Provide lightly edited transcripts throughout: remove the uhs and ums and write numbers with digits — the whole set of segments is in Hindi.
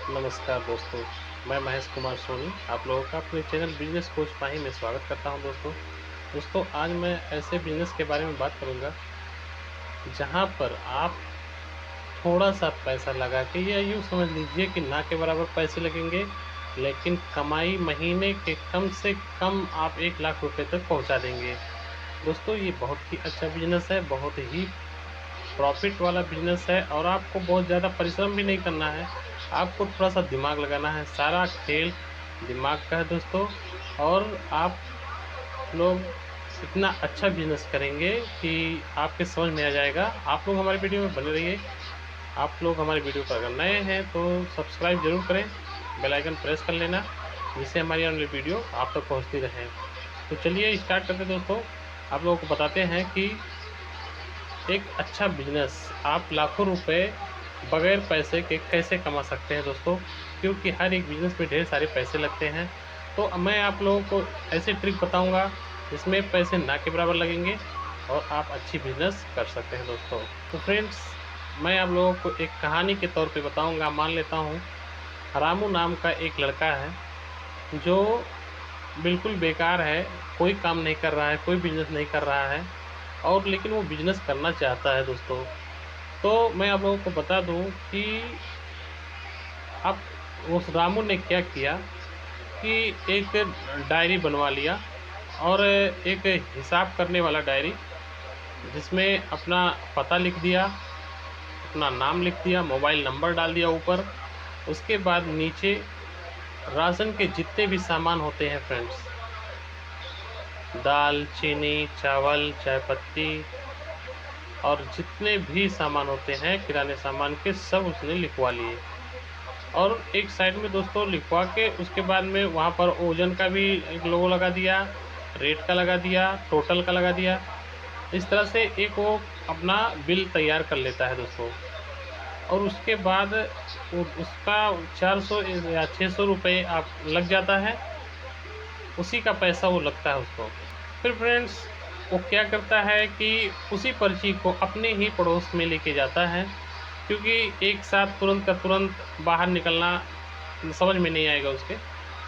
नमस्कार दोस्तों, मैं महेश कुमार सोनी आप लोगों का अपने चैनल बिजनेस कोच पाही में स्वागत करता हूं। दोस्तों आज मैं ऐसे बिजनेस के बारे में बात करूंगा जहां पर आप थोड़ा सा पैसा लगा के या यूँ समझ लीजिए कि ना के बराबर पैसे लगेंगे, लेकिन कमाई महीने के कम से कम आप 1 लाख रुपए तक पहुंचा देंगे। दोस्तों ये बहुत ही अच्छा बिजनेस है, बहुत ही प्रॉफिट वाला बिजनेस है और आपको बहुत ज़्यादा परिश्रम भी नहीं करना है। आपको थोड़ा सा दिमाग लगाना है, सारा खेल दिमाग का है दोस्तों। और आप लोग इतना अच्छा बिजनेस करेंगे कि आपके समझ में आ जाएगा। आप लोग हमारे वीडियो में बने रहिए। आप लोग हमारे वीडियो पर अगर नए हैं तो सब्सक्राइब जरूर करें, बेल आइकन प्रेस कर लेना, जिससे हमारी आने वाली वीडियो आप तक पहुंचती रहे। तो चलिए स्टार्ट करते हैं दोस्तों। आप लोगों को बताते हैं कि एक अच्छा बिजनेस आप लाखों रुपए बगैर पैसे के कैसे कमा सकते हैं दोस्तों, क्योंकि हर एक बिजनेस में ढेर सारे पैसे लगते हैं। तो मैं आप लोगों को ऐसे ट्रिक बताऊंगा जिसमें पैसे ना के बराबर लगेंगे और आप अच्छी बिजनेस कर सकते हैं दोस्तों। तो फ्रेंड्स, मैं आप लोगों को एक कहानी के तौर पे बताऊंगा। मान लेता हूँ रामू नाम का एक लड़का है जो बिल्कुल बेकार है, कोई काम नहीं कर रहा है, कोई बिजनेस नहीं कर रहा है, और लेकिन वो बिजनेस करना चाहता है दोस्तों। तो मैं आप लोगों को बता दूं कि अब उस रामू ने क्या किया कि एक डायरी बनवा लिया, और एक हिसाब करने वाला डायरी, जिसमें अपना पता लिख दिया, अपना नाम लिख दिया, मोबाइल नंबर डाल दिया ऊपर। उसके बाद नीचे राशन के जितने भी सामान होते हैं फ्रेंड्स, दाल, चीनी, चावल, चाय पत्ती और जितने भी सामान होते हैं किराने सामान के, सब उसने लिखवा लिए। और एक साइड में दोस्तों लिखवा के उसके बाद में वहाँ पर ओजन का भी एक लोगो लगा दिया, रेट का लगा दिया, टोटल का लगा दिया। इस तरह से एक वो अपना बिल तैयार कर लेता है दोस्तों। और उसके बाद उसका 400 या 600 रुपये आप लग जाता है, उसी का पैसा वो लगता है उसको। फिर फ्रेंड्स, वो क्या करता है कि उसी पर्ची को अपने ही पड़ोस में लेके जाता है, क्योंकि एक साथ तुरंत का तुरंत बाहर निकलना समझ में नहीं आएगा उसके।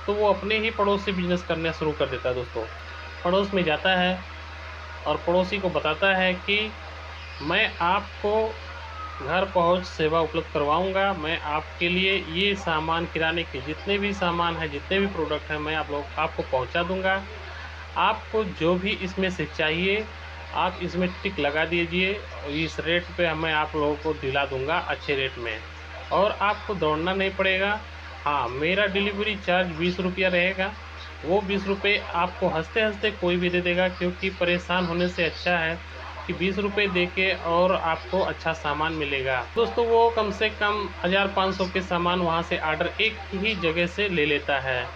तो वो अपने ही पड़ोस से बिजनेस करना शुरू कर देता है दोस्तों। पड़ोस में जाता है और पड़ोसी को बताता है कि मैं आपको घर पहुंच सेवा उपलब्ध करवाऊंगा, मैं आपके लिए ये सामान, किराने के जितने भी सामान हैं, जितने भी प्रोडक्ट हैं, मैं आपको पहुंचा दूंगा। आपको जो भी इसमें से चाहिए आप इसमें टिक लगा दीजिए, इस रेट पे मैं आप लोगों को दिला दूंगा अच्छे रेट में, और आपको दौड़ना नहीं पड़ेगा। हाँ, मेरा डिलीवरी चार्ज 20 रुपया रहेगा। वो 20 रुपये आपको हंसते हंसते कोई भी दे देगा, क्योंकि परेशान होने से अच्छा है कि 20 रुपये दे के और आपको अच्छा सामान मिलेगा। दोस्तों वो कम से कम 1500 के सामान वहाँ से ऑर्डर एक ही जगह से ले लेता है।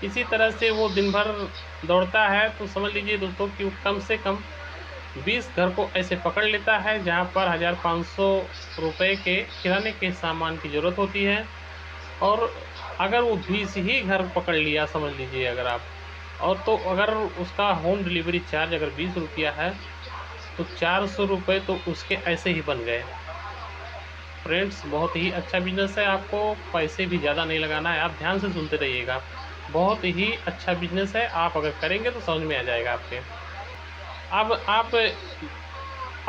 इसी तरह से वो दिन भर दौड़ता है, तो समझ लीजिए दोस्तों कि वो कम से कम 20 घर को ऐसे पकड़ लेता है जहाँ पर 1500 रुपये के किराने के सामान की ज़रूरत होती है। और अगर वो 20 ही घर पकड़ लिया, समझ लीजिए अगर आप, और तो अगर उसका होम डिलीवरी चार्ज अगर 20 रुपया है, तो 400 रुपये तो उसके ऐसे ही बन गए। फ्रेंड्स, बहुत ही अच्छा बिजनेस है, आपको पैसे भी ज़्यादा नहीं लगाना है। आप ध्यान से सुनते रहिएगा, बहुत ही अच्छा बिजनेस है। आप अगर करेंगे तो समझ में आ जाएगा आपके। अब आप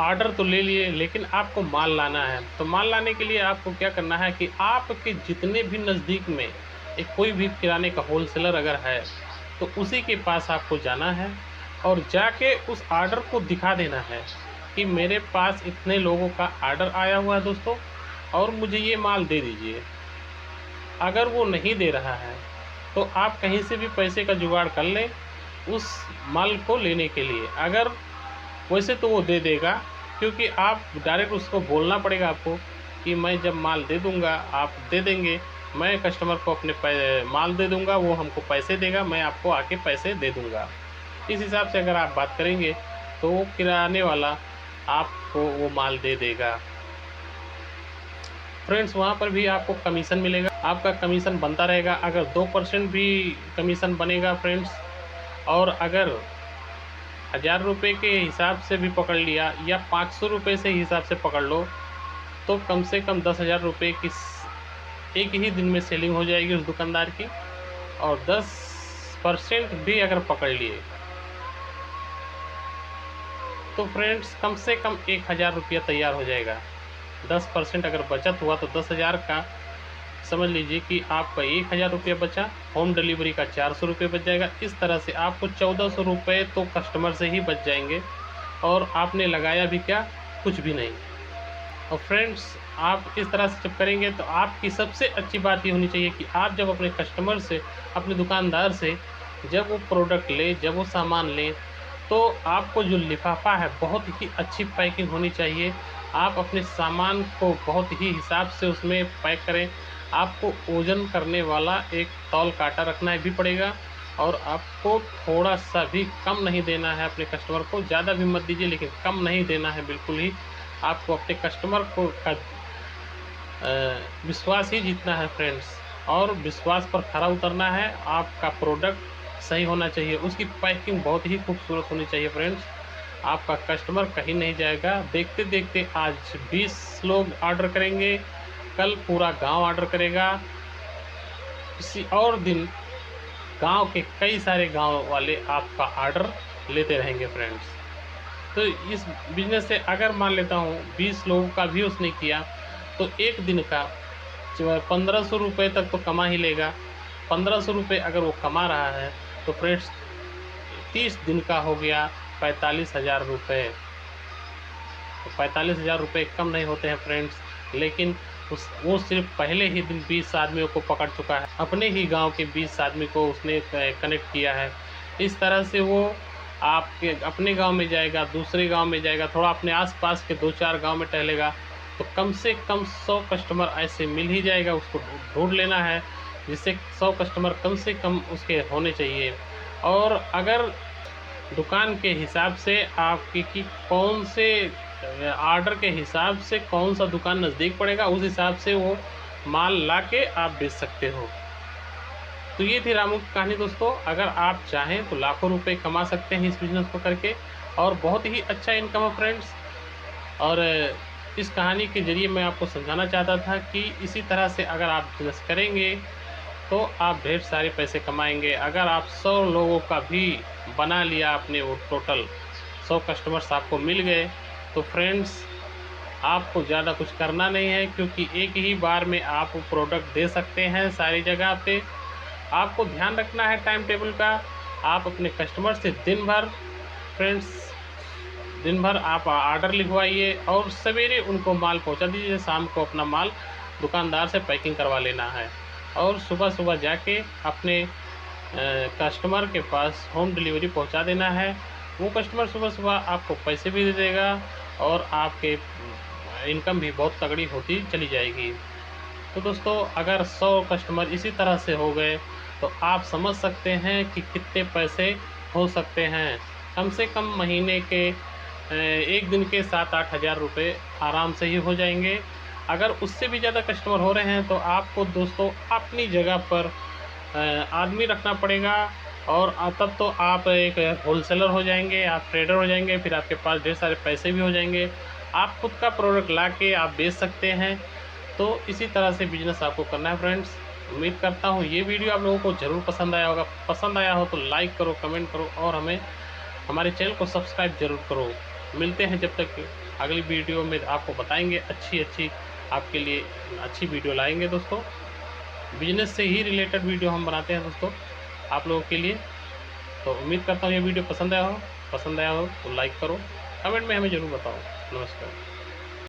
ऑर्डर तो ले लिए, लेकिन आपको माल लाना है। तो माल लाने के लिए आपको क्या करना है कि आपके जितने भी नज़दीक में एक कोई भी किराने का होलसेलर अगर है, तो उसी के पास आपको जाना है और जाके उस ऑर्डर को दिखा देना है कि मेरे पास इतने लोगों का ऑर्डर आया हुआ है दोस्तों, और मुझे ये माल दे दीजिए। अगर वो नहीं दे रहा है तो आप कहीं से भी पैसे का जुगाड़ कर लें उस माल को लेने के लिए। अगर वैसे तो वो दे देगा, क्योंकि आप डायरेक्ट उसको बोलना पड़ेगा आपको कि मैं जब माल दे दूंगा आप दे देंगे, मैं कस्टमर को अपने माल दे दूंगा, वो हमको पैसे देगा, मैं आपको आके पैसे दे दूंगा। इस हिसाब से अगर आप बात करेंगे तो वो किराने वाला आपको वो माल दे देगा। फ्रेंड्स, वहाँ पर भी आपको कमीशन मिलेगा, आपका कमीशन बनता रहेगा। अगर 2% भी कमीशन बनेगा फ्रेंड्स, और अगर 1000 रुपये के हिसाब से भी पकड़ लिया या 500 रुपये से हिसाब से पकड़ लो, तो कम से कम 10,000 रुपये की एक ही दिन में सेलिंग हो जाएगी उस दुकानदार की। और 10% भी अगर पकड़ लिए तो फ्रेंड्स कम से कम 1000 रुपया तैयार हो जाएगा। 10% अगर बचत हुआ तो 10,000 का समझ लीजिए कि आपका 1000 रुपया बचा, होम डिलीवरी का 400 रुपये बच जाएगा। इस तरह से आपको 1400 रुपये तो कस्टमर से ही बच जाएंगे और आपने लगाया भी क्या, कुछ भी नहीं। और फ्रेंड्स आप इस तरह से जब करेंगे तो आपकी सबसे अच्छी बात ये होनी चाहिए कि आप जब अपने कस्टमर से, अपने दुकानदार से जब वो प्रोडक्ट ले, जब वो सामान लें, तो आपको जो लिफाफा है बहुत ही अच्छी पैकिंग होनी चाहिए। आप अपने सामान को बहुत ही हिसाब से उसमें पैक करें। आपको वज़न करने वाला एक तौल काँटा रखना भी पड़ेगा और आपको थोड़ा-सा भी कम नहीं देना है अपने कस्टमर को। ज़्यादा भी मत दीजिए लेकिन कम नहीं देना है बिल्कुल ही। आपको अपने कस्टमर को विश्वास ही जीतना है फ्रेंड्स, और विश्वास पर खरा उतरना है। आपका प्रोडक्ट सही होना चाहिए, उसकी पैकिंग बहुत ही खूबसूरत होनी चाहिए फ्रेंड्स। आपका कस्टमर कहीं नहीं जाएगा। देखते-देखते आज 20 लोग ऑर्डर करेंगे, कल पूरा गांव ऑर्डर करेगा, किसी और दिन गांव के कई सारे गांव वाले आपका ऑर्डर लेते रहेंगे फ्रेंड्स। तो इस बिज़नेस से अगर मान लेता हूँ 20 लोगों का भी उसने किया तो एक दिन का 1500 रुपये तक तो कमा ही लेगा। 1500 रुपये अगर वो कमा रहा है तो फ्रेंड्स 30 दिन का हो गया 45,000 रुपये। तो 45,000 रुपये कम नहीं होते हैं फ्रेंड्स, लेकिन वो सिर्फ पहले ही दिन 20 आदमियों को पकड़ चुका है, अपने ही गांव के 20 आदमी को उसने कनेक्ट किया है। इस तरह से वो आपके अपने गांव में जाएगा, दूसरे गांव में जाएगा, थोड़ा अपने आसपास के 2-4 गांव में टहलेगा तो कम से कम 100 कस्टमर ऐसे मिल ही जाएगा। उसको ढूंढ लेना है जिससे 100 कस्टमर कम से कम उसके होने चाहिए। और अगर दुकान के हिसाब से आपकी कि कौन से ऑर्डर के हिसाब से कौन सा दुकान नज़दीक पड़ेगा, उस हिसाब से वो माल ला के आप बेच सकते हो। तो ये थी रामू की कहानी दोस्तों। अगर आप चाहें तो लाखों रुपए कमा सकते हैं इस बिज़नेस को करके, और बहुत ही अच्छा इनकम है फ्रेंड्स। और इस कहानी के ज़रिए मैं आपको समझाना चाहता था कि इसी तरह से अगर आप बिज़नेस करेंगे तो आप ढेर सारे पैसे कमाएंगे। अगर आप 100 लोगों का भी बना लिया आपने, वो टोटल 100 कस्टमर्स आपको मिल गए, तो फ्रेंड्स आपको ज़्यादा कुछ करना नहीं है, क्योंकि एक ही बार में आप प्रोडक्ट दे सकते हैं सारी जगह पे। आपको ध्यान रखना है टाइम टेबल का। आप अपने कस्टमर से दिन भर आप ऑर्डर लिखवाइए और सवेरे उनको माल पहुंचा दीजिए। शाम को अपना माल दुकानदार से पैकिंग करवा लेना है और सुबह जाके अपने कस्टमर के पास होम डिलीवरी पहुंचा देना है। वो कस्टमर सुबह आपको पैसे भी दे देगा और आपके इनकम भी बहुत तगड़ी होती चली जाएगी। तो दोस्तों अगर 100 कस्टमर इसी तरह से हो गए तो आप समझ सकते हैं कि कितने पैसे हो सकते हैं। कम से कम महीने के एक दिन के 7-8 हज़ार रुपये आराम से ही हो जाएंगे। अगर उससे भी ज़्यादा कस्टमर हो रहे हैं तो आपको दोस्तों अपनी जगह पर आदमी रखना पड़ेगा, और तब तो आप एक होलसेलर हो जाएंगे, आप ट्रेडर हो जाएंगे, फिर आपके पास ढेर सारे पैसे भी हो जाएंगे। आप खुद का प्रोडक्ट ला के आप बेच सकते हैं। तो इसी तरह से बिजनेस आपको करना है फ्रेंड्स। उम्मीद करता हूँ ये वीडियो आप लोगों को ज़रूर पसंद आया होगा। पसंद आया हो तो लाइक करो, कमेंट करो और हमारे चैनल को सब्सक्राइब जरूर करो। मिलते हैं जब तक अगली वीडियो में, आपको बताएंगे अच्छी आपके लिए अच्छी वीडियो लाएंगे दोस्तों। बिजनेस से ही रिलेटेड वीडियो हम बनाते हैं दोस्तों आप लोगों के लिए। तो उम्मीद करता हूँ ये वीडियो पसंद आया हो तो लाइक करो, कमेंट में हमें ज़रूर बताओ। नमस्कार।